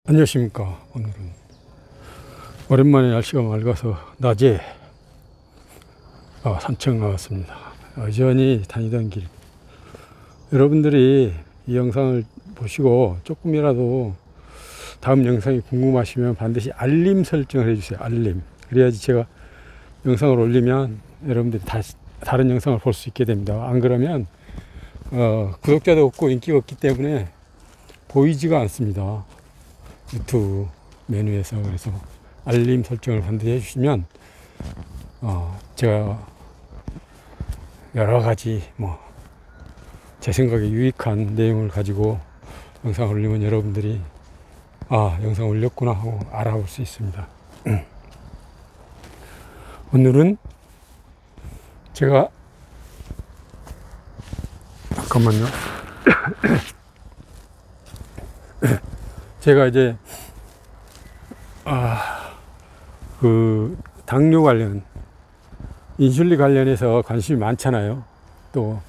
안녕하십니까. 오늘은 오랜만에 날씨가 맑아서 낮에 산책 나왔습니다. 여전히 다니던 길. 여러분들이 이 영상을 보시고 조금이라도 다음 영상이 궁금하시면 반드시 알림 설정을 해주세요. 알림. 그래야지 제가 영상을 올리면 여러분들이 다른 영상을 볼 수 있게 됩니다. 안 그러면 구독자도 없고 인기가 없기 때문에 보이지가 않습니다. 유튜브 메뉴에서. 그래서 알림 설정을 반드시 해주시면 제가 여러 가지 제 생각에 유익한 내용을 가지고 영상을 올리면 여러분들이 영상 올렸구나 하고 알아볼 수 있습니다. 오늘은 제가 잠깐만요. 제가 이제 그 당뇨 관련, 인슐린 관련해서 관심이 많잖아요. 또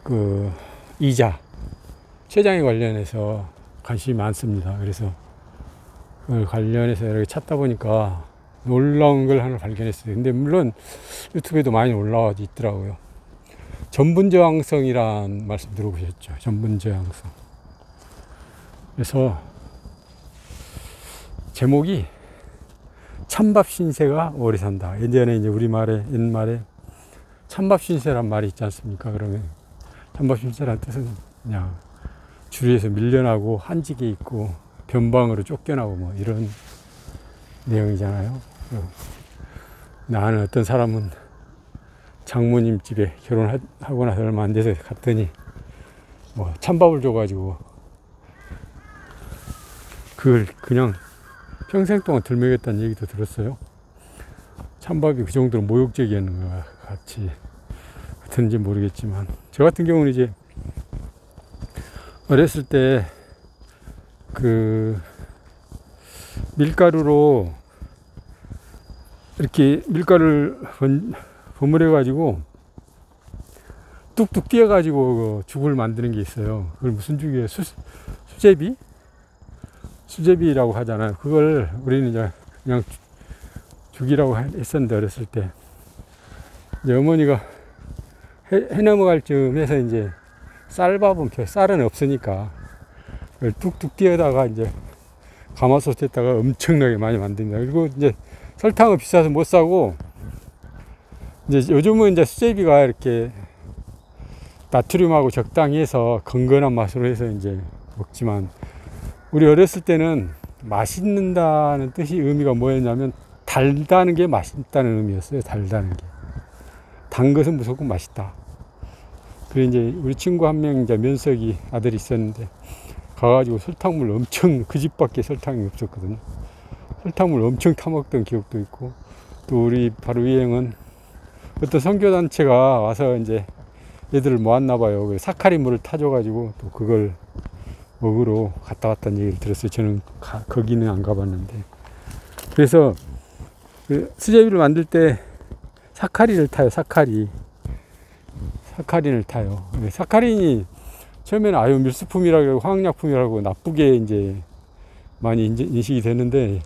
그 이자, 췌장에 관련해서 관심이 많습니다. 그래서 그 관련해서 이렇게 찾다 보니까 놀라운 걸 하나 발견했어요. 근데 물론 유튜브에도 많이 올라와 있더라고요. 전분저항성이란 말씀 들어보셨죠? 전분저항성. 그래서 제목이 찬밥 신세가 오래 산다. 예전에 이제 옛말에 찬밥 신세란 말이 있지 않습니까? 그러면 찬밥 신세란 뜻은 그냥 주위에서 밀려나고 한직에 있고 변방으로 쫓겨나고 이런 내용이잖아요. 나는 어떤 사람은 장모님 집에 결혼하고 나서 얼마 안 돼서 갔더니 찬밥을 줘가지고 그걸 그냥 평생 동안 들먹였다는 얘기도 들었어요. 찬밥이 그 정도로 모욕적이었는 것 같은지 모르겠지만, 저 같은 경우는 이제 어렸을 때 그 밀가루로 이렇게 밀가루를 버무려 가지고 뚝뚝 띄어 가지고 죽을 만드는 게 있어요. 그걸 무슨 죽이에요? 수제비라고 하잖아요. 그걸 우리는 이제 그냥 죽이라고 했었는데, 어렸을 때 이제 어머니가 해 넘어갈 쯤에서 이제 쌀밥은 쌀은 없으니까 그걸 뚝뚝 띄어다가 이제 가마솥에다가 엄청나게 많이 만듭니다. 그리고 이제 설탕은 비싸서 못 사고, 이제 요즘은 이제 수제비가 이렇게 나트륨하고 적당히 해서 건건한 맛으로 해서 이제 먹지만, 우리 어렸을 때는 맛있는다는 의미가 뭐였냐면 달다는 게 맛있다는 의미였어요. 달다는 게. 단 것은 무조건 맛있다. 그래 이제 우리 친구 한 명 이제 면석이 아들이 있었는데 가가지고 설탕물 엄청, 그 집밖에 설탕이 없었거든요. 설탕물 엄청 타먹던 기억도 있고, 또 우리 바로 위에는 어떤 선교단체가 와서 이제 애들을 모았나 봐요. 그래서 사카린 물을 타줘가지고 또 그걸 먹으러 갔다 왔다는 얘기를 들었어요. 저는 거기는 안 가봤는데. 그래서 그 수제비를 만들 때 사카린을 타요. 사카린을 타요. 사카린이 처음에는 밀수품이라고 화학약품이라고 나쁘게 이제 많이 인식이 되는데,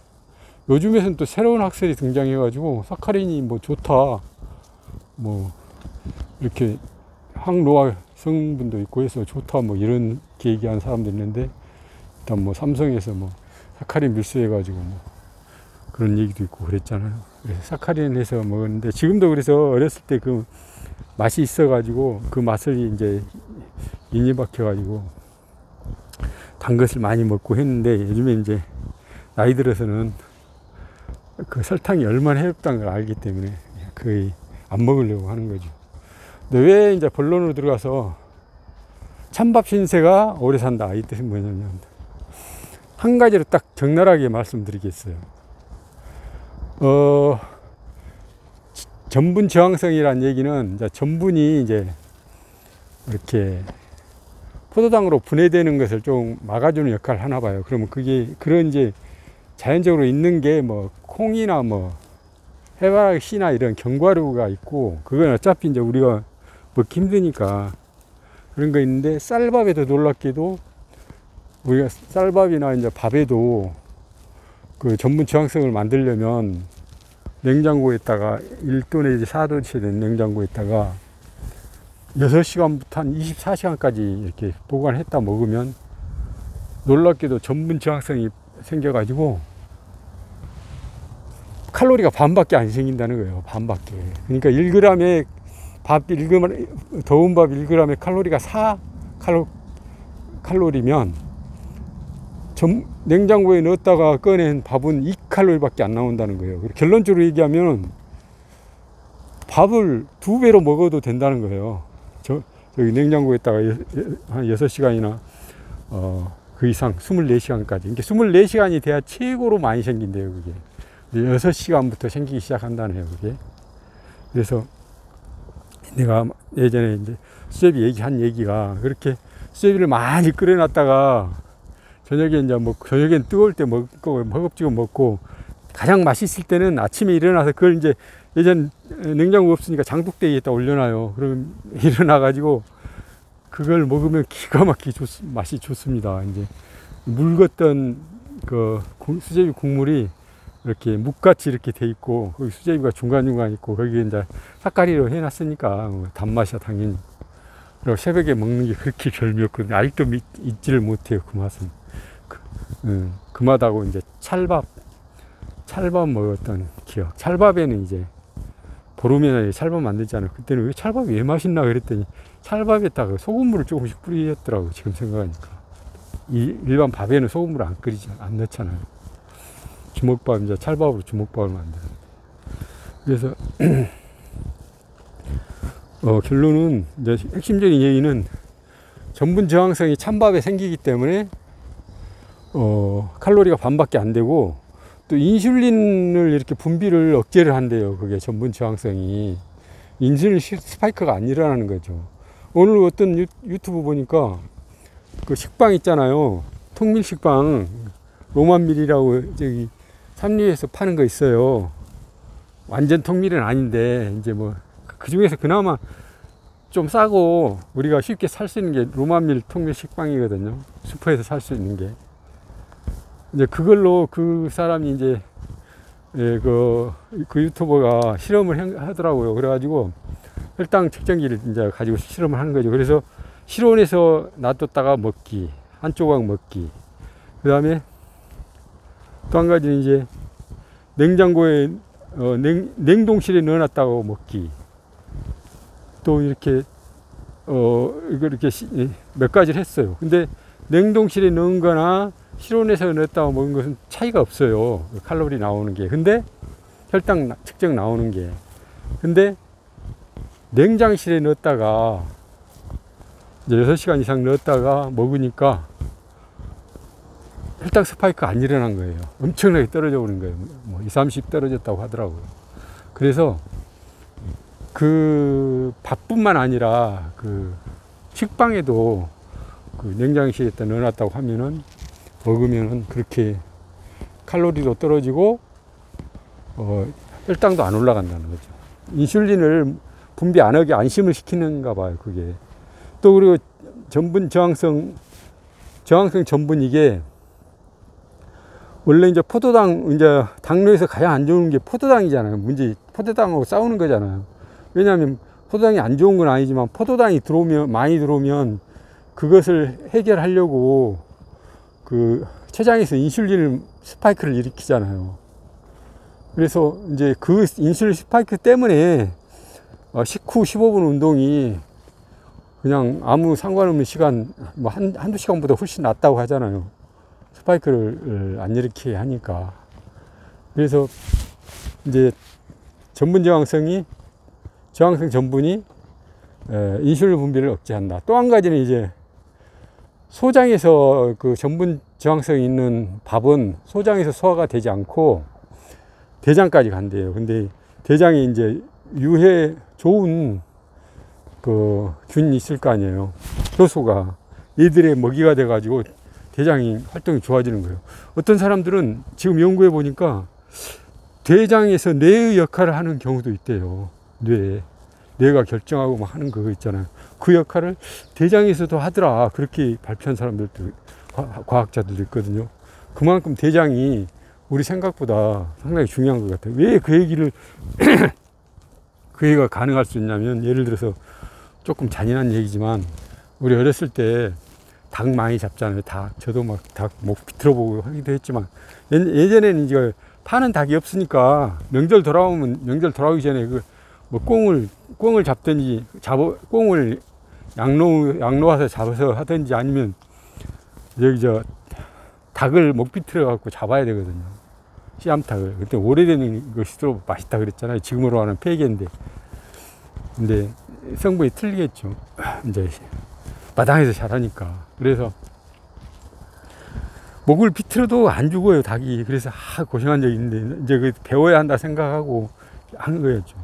요즘에서는 또 새로운 학설이 등장해가지고 사카린이 좋다, 이렇게 항노화 성분도 있고 해서 좋다, 이런 얘기하는 사람도 있는데, 일단 삼성에서 사카린 밀수해가지고 그런 얘기도 있고 그랬잖아요. 그래서 사카린 해서 먹었는데, 지금도 그래서 어렸을 때 그 맛이 있어가지고 그 맛을 이제 인이 박혀가지고 단 것을 많이 먹고 했는데, 요즘에 이제 나이 들어서는 그 설탕이 얼마나 해롭다는 걸 알기 때문에 거의 안 먹으려고 하는 거죠. 근데 왜 이제 본론으로 들어가서 찬밥 신세가 오래 산다, 이 뜻은 뭐냐면, 한 가지로 딱 적나라하게 말씀드리겠어요. 전분 저항성이라는 얘기는 이제 전분이 이제 이렇게 포도당으로 분해되는 것을 좀 막아주는 역할을 하나 봐요. 그러면 그런 이제 자연적으로 있는 게 콩이나 해바라기 씨나 이런 견과류가 있고, 그건 어차피 이제 우리가 먹기 힘드니까 그런 거 있는데, 쌀밥에도 놀랍게도 우리가 쌀밥이나 이제 밥에도 그 전분 저항성을 만들려면 냉장고에다가 1도 내지 4도치 된 냉장고에다가 6시간부터 한 24시간까지 이렇게 보관했다 먹으면 놀랍게도 전분 저항성이 생겨가지고 칼로리가 반밖에 안 생긴다는 거예요. 반밖에. 그러니까 1g에 밥 1g, 더운 밥 1g에 칼로리가 4칼로리면 냉장고에 넣었다가 꺼낸 밥은 2칼로리밖에 안 나온다는 거예요. 결론적으로 얘기하면 밥을 2배로 먹어도 된다는 거예요. 저기 냉장고에다가 한 6시간이나 그 이상 24시간까지. 그러니까 24시간이 돼야 최고로 많이 생긴대요, 그게. 6시간부터 생기기 시작한다네요, 그게. 그래서 내가 예전에 이제 수제비 얘기한 얘기가 그렇게 수제비를 많이 끓여놨다가 저녁에 이제 저녁엔 뜨거울 때 먹고 허겁지겁 먹고 가장 맛있을 때는 아침에 일어나서 그걸 이제 예전 냉장고 없으니까 장독대에다 올려놔요. 그럼 일어나가지고 그걸 먹으면 기가 막히게 맛이 좋습니다. 이제 묽었던 그 수제비 국물이 이렇게 묵같이 이렇게 돼 있고 거기 수제비가 중간중간 있고 거기에 이제 삭가리로 해놨으니까 단맛이야 당연히. 그리고 새벽에 먹는 게 그렇게 별미였거든요. 아직도 잊지를 못해요, 그 맛은. 그 맛하고 이제 찰밥 먹었던 기억. 찰밥에는 이제 보름이나 찰밥 만들잖아요. 그때는 왜 찰밥이 왜 맛있나 그랬더니 찰밥에다가 소금물을 조금씩 뿌리셨더라고, 지금 생각하니까. 일반 밥에는 소금물을 안 넣잖아요. 주먹밥, 이제 찰밥으로 주먹밥을 만드는데. 그래서 결론은 이제 핵심적인 얘기는 전분 저항성이 찬밥에 생기기 때문에 칼로리가 반밖에 안 되고 또 인슐린을 이렇게 분비를 억제를 한대요. 그게 전분 저항성이. 인슐린 스파이크가 안 일어나는 거죠. 오늘 어떤 유튜브 보니까 그 식빵 있잖아요. 통밀 식빵 로만밀이라고 저기 삼리에서 파는 거 있어요. 완전 통밀은 아닌데 이제 뭐 그 중에서 그나마 좀 싸고 우리가 쉽게 살 수 있는 게 로만밀 통밀 식빵이거든요. 슈퍼에서 살 수 있는 게. 이제 그걸로 그 사람이 이제 그 유튜버가 실험을 하더라고요. 그래가지고 혈당 측정기를 이제 가지고 실험을 하는 거죠. 그래서 실온에서 놔뒀다가 먹기, 한 조각 먹기. 그 다음에 또 한 가지는 이제 냉장고에 냉동실에 넣어놨다가 먹기. 또 이렇게 이렇게 몇 가지를 했어요. 근데 냉동실에 넣은 거나 실온에서 넣었다가 먹은 것은 차이가 없어요. 칼로리 나오는 게. 근데 혈당 측정 나오는 게. 근데 냉장실에 넣었다가 이제 6시간 이상 넣었다가 먹으니까 혈당 스파이크가 안 일어난 거예요. 엄청나게 떨어져 오는 거예요. 뭐 20, 30 떨어졌다고 하더라고요. 그래서 그 밥뿐만 아니라 그 식빵에도 그 냉장실에다 넣어놨다고 하면은 먹으면은 그렇게 칼로리도 떨어지고 혈당도 안 올라간다는 거죠. 인슐린을 분비 안 하게 안심을 시키는가 봐요, 그게. 또 그리고 전분 저항성 전분 이게 원래 이제 포도당, 이제 당뇨에서 가장 안 좋은 게 포도당이잖아요. 포도당하고 싸우는 거잖아요. 왜냐하면 포도당이 안 좋은 건 아니지만 포도당이 많이 들어오면 그것을 해결하려고 그 췌장에서 인슐린 스파이크를 일으키잖아요. 그래서 이제 그 인슐린 스파이크 때문에 식후 15분 운동이 그냥 아무 상관없는 시간, 뭐 한두 시간보다 훨씬 낫다고 하잖아요. 스파이크를 안 일으키게 하니까. 그래서 이제 전분 저항성 전분이 인슐린 분비를 억제한다. 또 한 가지는 이제 소장에서 그 전분 저항성이 있는 밥은 소장에서 소화가 되지 않고 대장까지 간대요. 근데 대장에 이제 유해 좋은 그 균이 있을 거 아니에요. 효소가. 얘들의 먹이가 돼가지고 대장이 활동이 좋아지는 거예요. 어떤 사람들은 지금 연구해 보니까 대장에서 뇌의 역할을 하는 경우도 있대요. 뇌가 결정하고 막 하는 그거 있잖아요. 그 역할을 대장에서도 하더라. 그렇게 발표한 사람들도 과학자들도 있거든요. 그만큼 대장이 우리 생각보다 상당히 중요한 것 같아요. 왜 그 얘기를 그 얘기가 가능할 수 있냐면, 예를 들어서 조금 잔인한 얘기지만 우리 어렸을 때 닭 많이 잡잖아요. 닭. 저도 막 닭 목 비틀어보고 하기도 했지만, 예전에는 이제 파는 닭이 없으니까 명절 돌아오기 전에 그 뭐 꽁을 잡든지 꽁을 양로 와서 잡아서 하든지, 아니면 여기 닭을 목 비틀어 갖고 잡아야 되거든요. 씨암탉을. 그때 오래된 것이 맛있다 그랬잖아요. 지금으로 하는 폐기인데. 근데 성분이 틀리겠죠. 이제 마당에서 자라니까. 그래서 목을 비틀어도 안 죽어요, 닭이. 그래서 고생한 적이 있는데, 이제 그 배워야 한다 생각하고 하는 거였죠.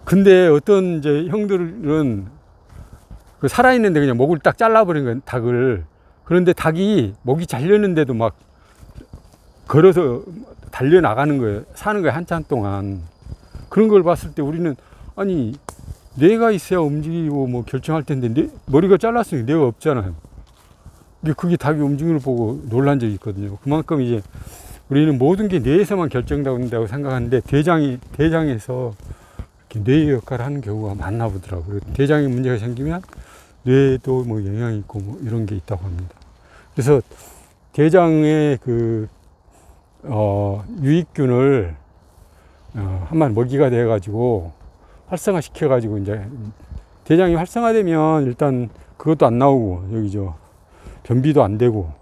근데 어떤 이제 형들은 그 살아있는데 그냥 목을 딱 잘라버린 거예요, 닭을. 그런데 닭이 목이 잘렸는데도 막 걸어서 달려나가는 거예요. 사는 거예요, 한참 동안. 그런 걸 봤을 때 우리는, 아니, 뇌가 있어야 움직이고 뭐 결정할 텐데, 머리가 잘랐으니 뇌가 없잖아요. 근데 그게 닭이 움직이는 걸 보고 놀란 적이 있거든요. 그만큼 이제 우리는 모든 게 뇌에서만 결정된다고 생각하는데, 대장에서 이렇게 뇌의 역할을 하는 경우가 많나 보더라고요. 대장에 문제가 생기면 뇌에도 뭐 영향이 있고 뭐 이런 게 있다고 합니다. 그래서 대장의 유익균을 한번 먹이가 돼 가지고 활성화 시켜 가지고, 이제 대장이 활성화되면 일단 그것도 안 나오고, 여기 변비도 안 되고,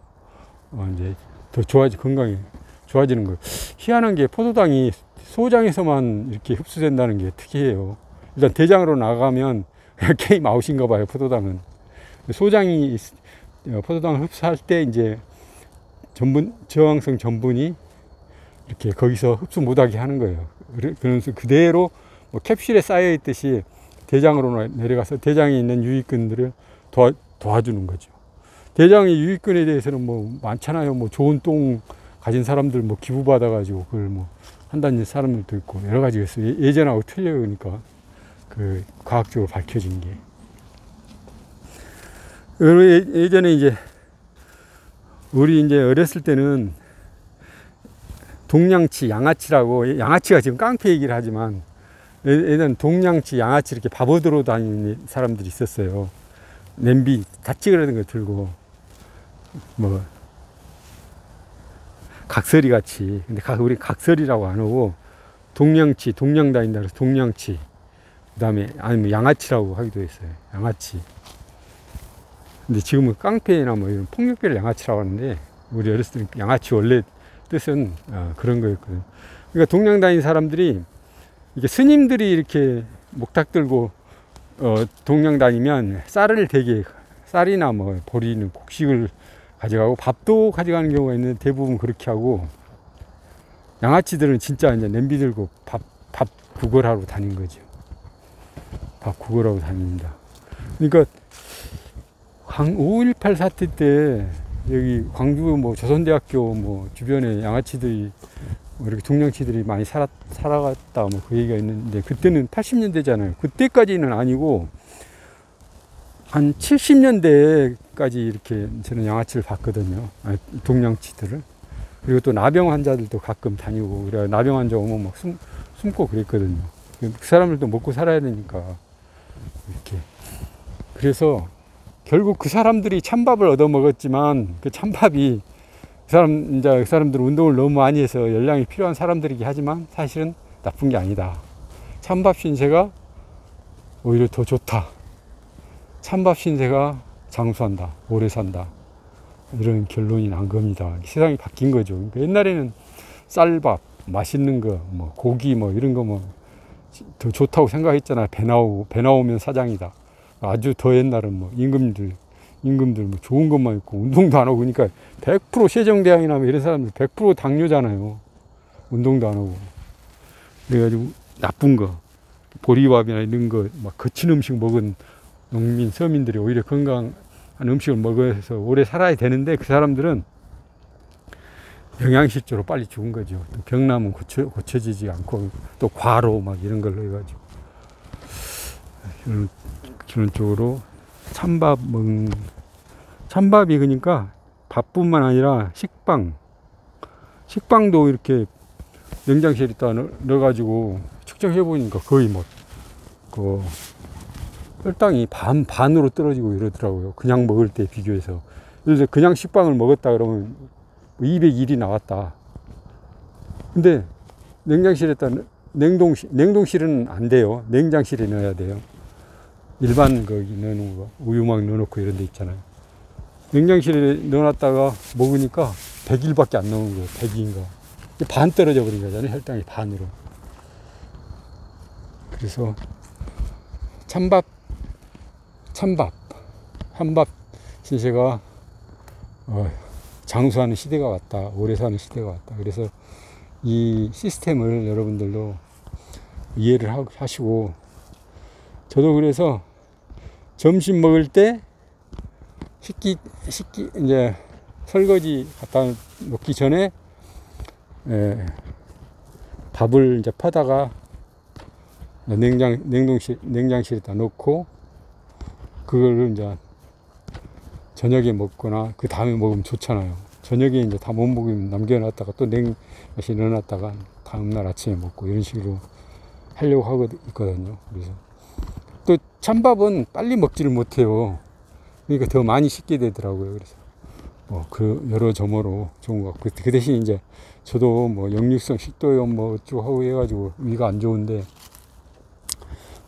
이제 더 건강이 좋아지는 거예요. 희한한 게 포도당이 소장에서만 이렇게 흡수된다는 게 특이해요. 일단 대장으로 나가면 게임 아웃인가 봐요, 포도당은. 소장이 포도당을 흡수할 때 이제 저항성 전분이 이렇게 거기서 흡수 못하게 하는 거예요. 그러면서 그대로 뭐 캡슐에 쌓여 있듯이 대장으로 내려가서 대장에 있는 유익균들을 도와주는 거죠. 대장의 유익균에 대해서는 뭐 많잖아요. 뭐 좋은 똥 가진 사람들 뭐 기부 받아가지고 그걸 뭐 한다는 사람들도 있고 여러 가지가 있어요. 예전하고 틀려요. 그러니까 그 과학적으로 밝혀진 게. 예전에 이제 우리 이제 어렸을 때는 동양치, 양아치라고, 양아치가 지금 깡패 얘기를 하지만 예전에 동양치, 양아치 이렇게 밥 얻으러 다니는 사람들이 있었어요. 냄비 다 찌그러진 거 들고 뭐 각설이 같이. 근데 우리 각설이라고 안 하고 동양치, 동양 다닌다 그래서 동양치. 그다음에 아니면 양아치라고 하기도 했어요. 양아치. 근데 지금은 깡패나 뭐 이런 폭력배를 양아치라고 하는데, 우리 어렸을 때 양아치 원래 뜻은 그런 거였거든요. 그러니까 동양 다닌 사람들이, 이게 스님들이 이렇게 목탁 들고 동양 다니면 쌀이나 뭐 보리는 곡식을 가져가고 밥도 가져가는 경우가 있는데, 대부분 그렇게 하고, 양아치들은 진짜 이제 냄비 들고 밥 구걸하러 다닌 거죠. 밥 구걸하고 다닙니다. 그러니까 5.18 사태 때 여기 광주 뭐 조선대학교 뭐 주변에 양아치들이 뭐 이렇게 동양치들이 많이 살아갔다 뭐 그 얘기가 있는데, 그때는 80년대잖아요. 그때까지는 아니고 한 70년대까지 이렇게 저는 양아치를 봤거든요. 동양치들을. 그리고 또 나병 환자들도 가끔 다니고, 그래 나병 환자 오면 막 숨고 그랬거든요. 그 사람들도 먹고 살아야 되니까 이렇게. 그래서 결국 그 사람들이 찬밥을 얻어 먹었지만, 그 찬밥이 그 사람들은 운동을 너무 많이 해서 열량이 필요한 사람들이긴 하지만 사실은 나쁜 게 아니다. 찬밥 신세가 오히려 더 좋다. 찬밥 신세가 장수한다, 오래 산다, 이런 결론이 난 겁니다. 세상이 바뀐 거죠. 그러니까 옛날에는 쌀밥, 맛있는 거, 뭐 고기 뭐 이런 거 뭐 더 좋다고 생각했잖아요. 배 나오면 사장이다. 아주 더 옛날은 뭐 임금들 뭐 좋은 것만 있고 운동도 안 하고, 그러니까 100% 세종대왕이나 뭐 이런 사람들 100% 당뇨잖아요. 운동도 안 하고. 그래가지고 나쁜 거, 보리밥이나 이런 거 막 거친 음식 먹은 농민, 서민들이 오히려 건강한 음식을 먹어서 오래 살아야 되는데, 그 사람들은 영양실조로 빨리 죽은 거죠. 또 병나면 고쳐지지 않고, 또 과로 막 이런 걸로 해가지고. 그런 쪽으로 찬밥이 그러니까 밥뿐만 아니라 식빵도 이렇게 냉장실에다 넣어가지고 측정해 보니까 거의 뭐 그 혈당이 반으로 떨어지고 이러더라고요. 그냥 먹을 때 비교해서. 그래서 그냥 식빵을 먹었다 그러면 201이 나왔다. 근데 냉장실에다 냉동실은 안 돼요. 냉장실에 넣어야 돼요. 일반 거기 넣는 거 우유 막 넣어놓고 이런 데 있잖아요. 냉장실에 넣어놨다가 먹으니까 100일밖에 안 나오는 거예요. 100일인가. 반 떨어져 버린 거잖아요. 혈당이 반으로. 그래서 찬밥 신세가 장수하는 시대가 왔다. 오래 사는 시대가 왔다. 그래서 이 시스템을 여러분들도 이해를 하시고, 저도 그래서 점심 먹을 때 이제 설거지 갖다 놓기 전에 밥을 이제 퍼다가 냉장실에다 넣고, 그걸 이제 저녁에 먹거나 그 다음에 먹으면 좋잖아요. 저녁에 이제 다 못 먹으면 남겨놨다가 또 냉장실에 넣어놨다가 다음날 아침에 먹고 이런 식으로 하려고 하고 있거든요. 그래서 또 찬밥은 빨리 먹지를 못해요. 그러니까 더 많이 씻게 되더라고요. 그래서 그 여러 점으로 좋은 것 같고, 그 대신 이제 저도 뭐 역류성 식도염 뭐 어쩌고 하고 해가지고 위가 안 좋은데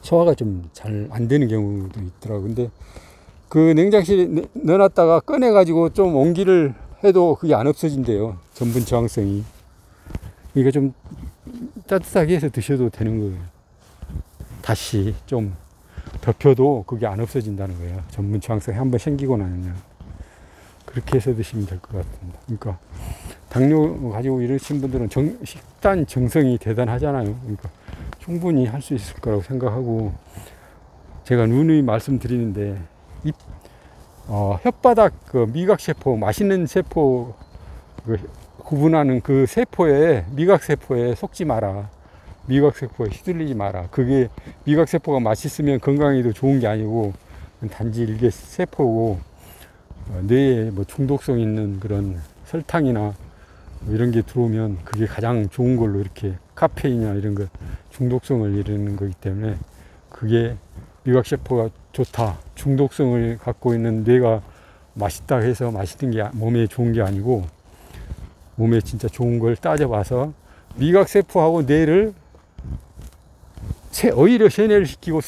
소화가 좀 잘 안 되는 경우도 있더라고요. 근데 그 냉장실에 넣어놨다가 꺼내가지고 좀 온기를 해도 그게 안 없어진대요. 전분 저항성이. 그러니까 좀 따뜻하게 해서 드셔도 되는 거예요. 다시 좀 덮여도 그게 안 없어진다는 거예요. 전분 저항성이 한번 생기고 나면. 그렇게 해서 드시면 될 것 같습니다. 그러니까 당뇨 가지고 이러신 분들은 식단 정성이 대단하잖아요. 그러니까 충분히 할 수 있을 거라고 생각하고, 제가 누누이 말씀드리는데 혓바닥 그 미각세포, 맛있는 세포 구분하는 그 세포에, 미각세포에 속지 마라. 미각세포에 휘둘리지 마라. 그게 미각세포가 맛있으면 건강에도 좋은 게 아니고 단지 이게 세포고, 뇌에 뭐 중독성 있는 그런 설탕이나 뭐 이런 게 들어오면 그게 가장 좋은 걸로, 이렇게 카페인이나 이런 거 중독성을 이루는 거기 때문에 그게 미각세포가 좋다, 중독성을 갖고 있는 뇌가 맛있다 해서 맛있는 게 몸에 좋은 게 아니고, 몸에 진짜 좋은 걸 따져봐서 미각세포하고 뇌를 오히려 세뇌를 시키고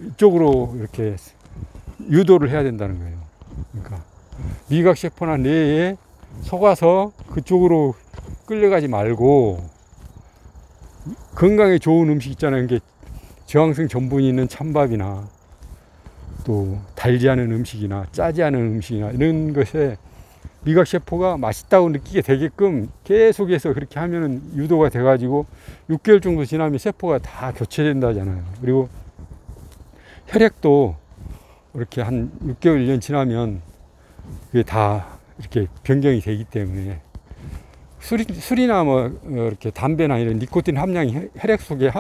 이쪽으로 이렇게 유도를 해야 된다는 거예요. 그러니까 미각세포나 뇌에 속아서 그쪽으로 끌려가지 말고, 건강에 좋은 음식 있잖아요. 이게 저항성 전분이 있는 찬밥이나 또 달지 않은 음식이나 짜지 않은 음식이나 이런 것에 미각세포가 맛있다고 느끼게 되게끔 계속해서 그렇게 하면은 유도가 돼가지고 6개월 정도 지나면 세포가 다 교체된다잖아요. 그리고 혈액도 이렇게 한 6개월, 1년 지나면 그게 다 이렇게 변경이 되기 때문에, 술이나 뭐 이렇게 담배나 이런 니코틴 함량이 혈액 속에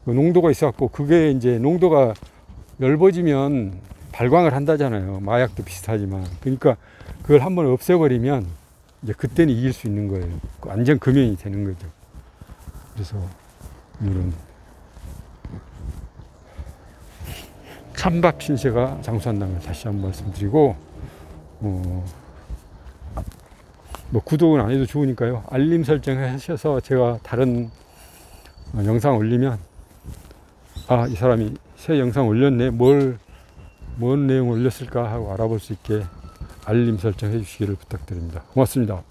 농도가 있어갖고, 그게 이제 농도가 넓어지면 발광을 한다잖아요. 마약도 비슷하지만. 그러니까 그걸 한번 없애버리면 이제 그때는 이길 수 있는 거예요. 완전 금연이 되는 거죠. 그래서 오늘은 찬밥 신세가 장수한다는 걸 다시 한번 말씀드리고, 뭐 구독은 안 해도 좋으니까요. 알림 설정하셔서 제가 다른 영상 올리면, 이 사람이 새 영상 올렸네, 뭔 내용 올렸을까 하고 알아볼 수 있게 알림 설정해 주시기를 부탁드립니다. 고맙습니다.